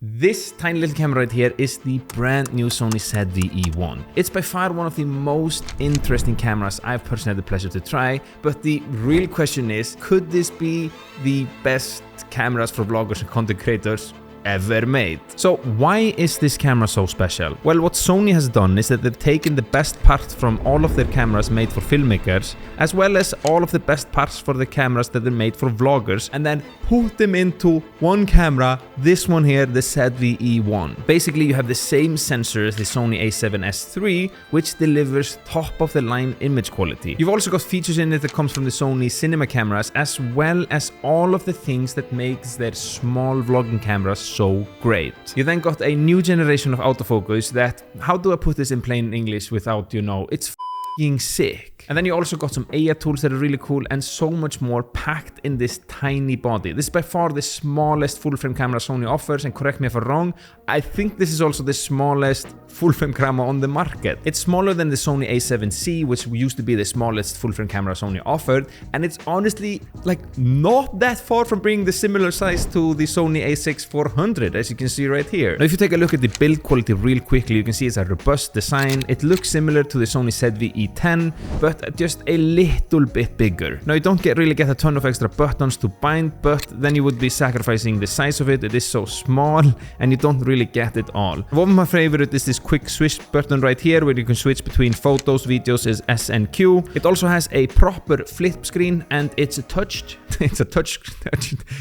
This tiny little camera right here is the brand new Sony ZV-E1. It's by far one of the most interesting cameras I've personally had the pleasure to try, but the real question is, could this be the best cameras for vloggers and content creators ever made? So why is this camera so special? Well, what Sony has done is that they've taken the best parts from all of their cameras made for filmmakers, as well as all of the best parts for the cameras that are made for vloggers, and then put them into one camera, this one here, the ZV-E1. Basically, you have the same sensor as the Sony a7S III, which delivers top-of-the-line image quality. You've also got features in it that comes from the Sony cinema cameras, as well as all of the things that makes their small vlogging cameras so great. You then got a new generation of autofocus that, how do I put this in plain English without, it's f***ing sick. And then you also got some AI tools that are really cool and so much more packed in this tiny body. This is by far the smallest full-frame camera Sony offers, and correct me if I'm wrong, I think this is also the smallest full-frame camera on the market. It's smaller than the Sony a7C, which used to be the smallest full-frame camera Sony offered, and it's honestly not that far from being the similar size to the Sony a6-400, as you can see right here. Now, if you take a look at the build quality real quickly, you can see it's a robust design. It looks similar to the Sony ZV-E10, but just a little bit bigger. Now, you don't really get a ton of extra buttons to bind, but then you would be sacrificing the size of it. It is so small and you don't really get it all. One of my favorite is this quick switch button right here, where you can switch between photos, videos is S and Q. It also has a proper flip screen, and it's touched. It's a touch.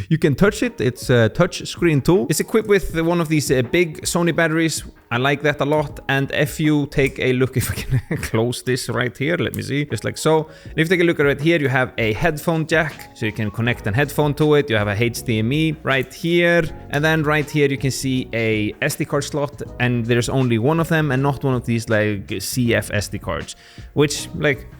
You can touch it. It's a touch screen too. It's equipped with one of these big Sony batteries. I like that a lot. And if you take a look, if I can close this right here, let me see, just like so. And if you take a look at right here, you have a headphone jack, so you can connect an headphone to it. You have a HDMI right here, and then right here you can see a SD card slot, and there's only one of them and not one of these CF SD cards, which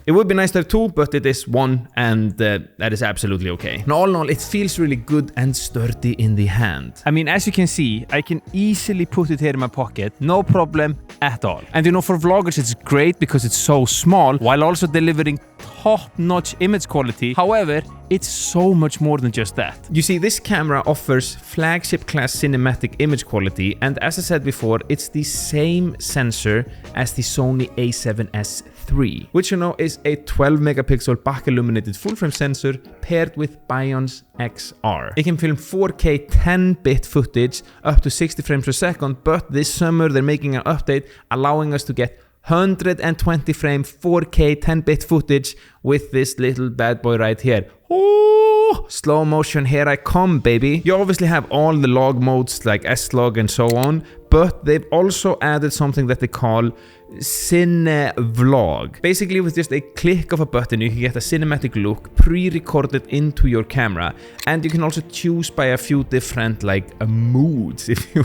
it would be nice to have two, but it is one, and that is absolutely okay. Now, all in all, it feels really good and sturdy in the hand. I mean, as you can see, I can easily put it here in my pocket, no problem at all. And for vloggers, it's great because it's so small while also delivering top-notch image quality. However, it's so much more than just that. You see, this camera offers flagship class cinematic image quality, and as I said before, it's the same sensor as the Sony a7S III, which is a 12 megapixel back illuminated full frame sensor paired with Bion's XR. It can film 4K 10-bit footage up to 60 frames per second, but this summer they're making an update allowing us to get 120 frame 4K 10-bit footage with this little bad boy right here. Oh, slow motion, here I come, baby. You obviously have all the log modes like S-Log and so on, but they've also added something that they call Cine Vlog. Basically, with just a click of a button, you can get a cinematic look pre-recorded into your camera, and you can also choose by a few different moods, if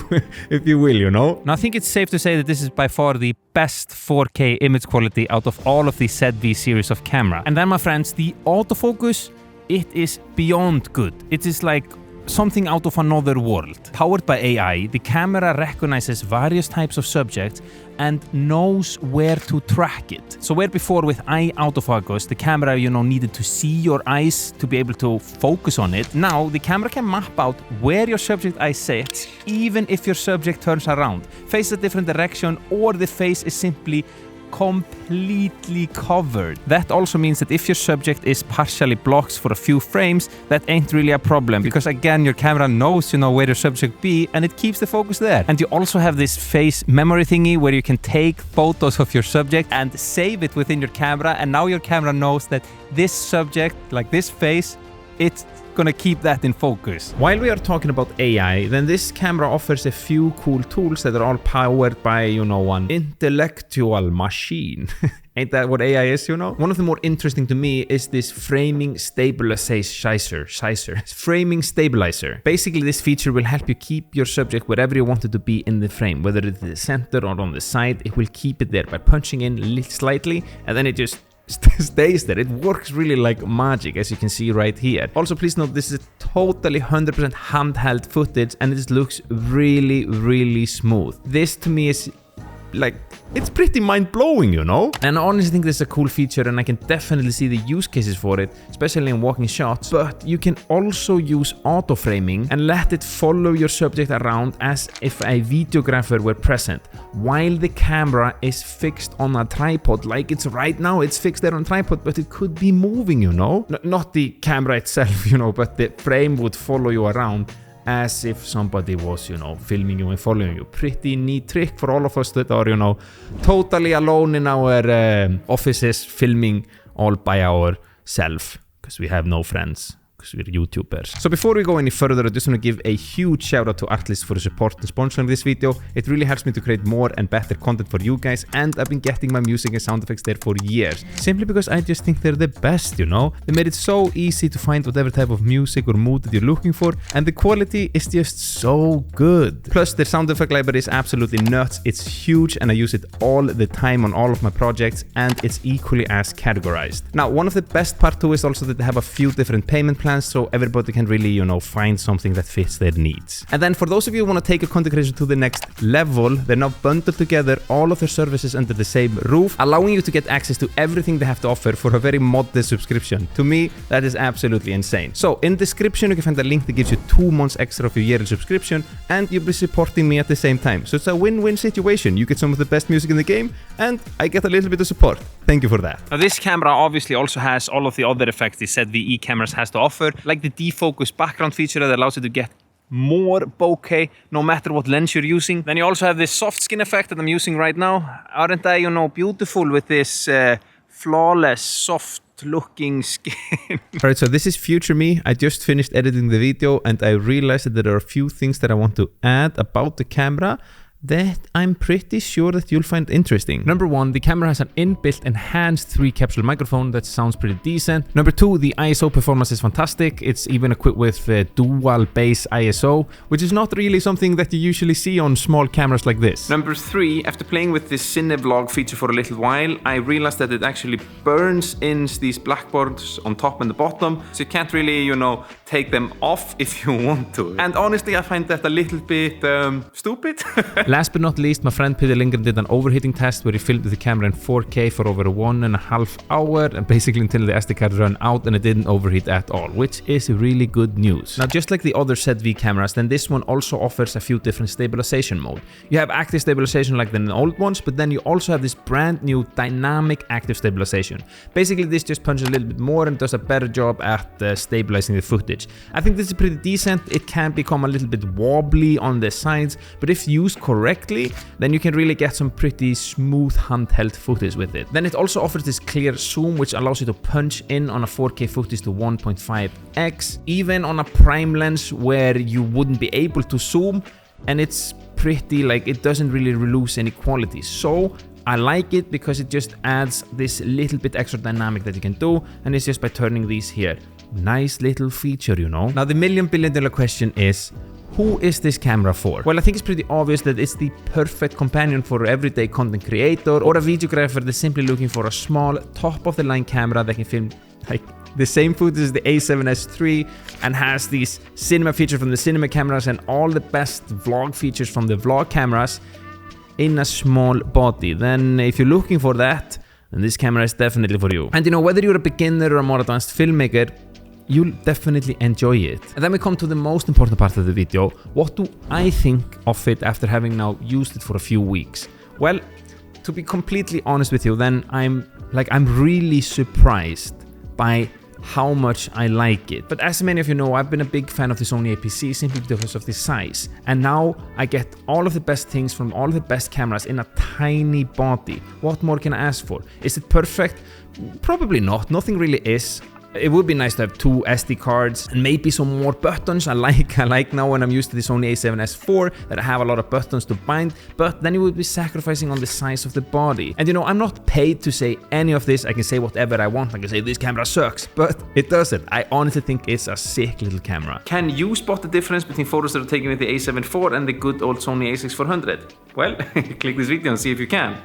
you will, Now, I think it's safe to say that this is by far the best 4K image quality out of all of the ZV series of camera. And then, my friends, the autofocus, it is beyond good. It is something out of another world. Powered by AI, the camera recognizes various types of subjects and knows where to track it. So where before with eye autofocus, the camera, needed to see your eyes to be able to focus on it, now the camera can map out where your subject eye sits, even if your subject turns around, faces a different direction, or the face is simply completely covered. That also means that if your subject is partially blocked for a few frames, that ain't really a problem, because again, your camera knows where your subject be, and it keeps the focus there. And you also have this face memory thingy where you can take photos of your subject and save it within your camera, and now your camera knows that this subject, this face, it's gonna keep that in focus. While we are talking about AI, then this camera offers a few cool tools that are all powered by, an intellectual machine. Ain't that what AI is, One of the more interesting to me is this framing stabilizer. Framing stabilizer. Basically, this feature will help you keep your subject wherever you want it to be in the frame, whether it's in the center or on the side. It will keep it there by punching in slightly, and then it just stays there. It works really like magic, as you can see right here. Also, please note, this is totally 100% handheld footage, and it looks really, really smooth. This to me is like, it's pretty mind-blowing, you know? And I honestly think this is a cool feature, and I can definitely see the use cases for it, especially in walking shots. But you can also use auto framing and let it follow your subject around as if a videographer were present, while the camera is fixed on a tripod. Like it's right now, it's fixed there on a tripod, but it could be moving, you know? Not the camera itself, you know, but the frame would follow you around as if somebody was, you know, filming you and following you. Pretty neat trick for all of us that are, you know, totally alone in our offices filming all by ourselves because we have no friends. We're YouTubers. So before we go any further, I just want to give a huge shout out to Artlist for the support and sponsoring this video. It really helps me to create more and better content for you guys, and I've been getting my music and sound effects there for years, simply because I just think they're the best, you know? They made it so easy to find whatever type of music or mood that you're looking for, and the quality is just so good. Plus their sound effect library is absolutely nuts. It's huge and I use it all the time on all of my projects, and it's equally as categorized. Now, one of the best part too is also that they have a few different payment plans, so everybody can really, you know, find something that fits their needs. And then for those of you who want to take a content creation to the next level, they're now bundled together all of their services under the same roof, allowing you to get access to everything they have to offer for a very modest subscription. To me, that is absolutely insane. So in the description, you can find a link that gives you 2 months extra of your yearly subscription, and you'll be supporting me at the same time. So it's a win-win situation. You get some of the best music in the game, and I get a little bit of support. Thank you for that. Now this camera obviously also has all of the other effects the ZV-E cameras has to offer, like the defocus background feature that allows you to get more bokeh no matter what lens you're using. Then you also have this soft skin effect that I'm using right now. Aren't I, you know, beautiful with this flawless, soft looking skin? Alright, so this is future me. I just finished editing the video and I realized that there are a few things that I want to add about the camera that I'm pretty sure that you'll find interesting. Number 1, the camera has an inbuilt enhanced 3-capsule microphone that sounds pretty decent. Number 2, the ISO performance is fantastic. It's even equipped with dual base ISO, which is not really something that you usually see on small cameras like this. Number 3, after playing with this Cinevlog feature for a little while, I realized that it actually burns in these blackboards on top and the bottom, so you can't really, you know, take them off if you want to. And honestly, I find that a little bit stupid. Last but not least, my friend Peter Lindgren did an overheating test where he filmed with the camera in 4K for over 1.5 hours, and basically until the SD card ran out, and it didn't overheat at all, which is really good news. Now, just like the other ZV cameras, then this one also offers a few different stabilization modes. You have active stabilization like the old ones, but then you also have this brand new dynamic active stabilization. Basically, this just punches a little bit more and does a better job at stabilizing the footage. I think this is pretty decent. It can become a little bit wobbly on the sides, but if used correctly, then you can really get some pretty smooth handheld footage with it. Then it also offers this clear zoom, which allows you to punch in on a 4K footage to 1.5x, even on a prime lens where you wouldn't be able to zoom, and it's pretty, like, it doesn't really lose any quality. So I like it because it just adds this little bit extra dynamic that you can do, and it's just by turning these here. Nice little feature, you know. Now the $1 billion question is, who is this camera for? Well, I think it's pretty obvious that it's the perfect companion for an everyday content creator or a videographer that's simply looking for a small, top-of-the-line camera that can film like the same footage as the A7S III and has these cinema features from the cinema cameras and all the best vlog features from the vlog cameras in a small body. Then if you're looking for that, then this camera is definitely for you. And you know, whether you're a beginner or a more advanced filmmaker, you'll definitely enjoy it. And then we come to the most important part of the video. What do I think of it after having now used it for a few weeks? Well, to be completely honest with you, then I'm really surprised by how much I like it. But as many of you know, I've been a big fan of the Sony APC simply because of the size. And now I get all of the best things from all of the best cameras in a tiny body. What more can I ask for? Is it perfect? Probably not. Nothing really is. It would be nice to have 2 SD cards and maybe some more buttons. I like now when I'm used to the Sony A7S IV that I have a lot of buttons to bind, but then you would be sacrificing on the size of the body. And you know, I'm not paid to say any of this. I can say whatever I want. I can say this camera sucks, but it doesn't. I honestly think it's a sick little camera. Can you spot the difference between photos that are taken with the A7 IV and the good old Sony A6400? Well, click this video and see if you can.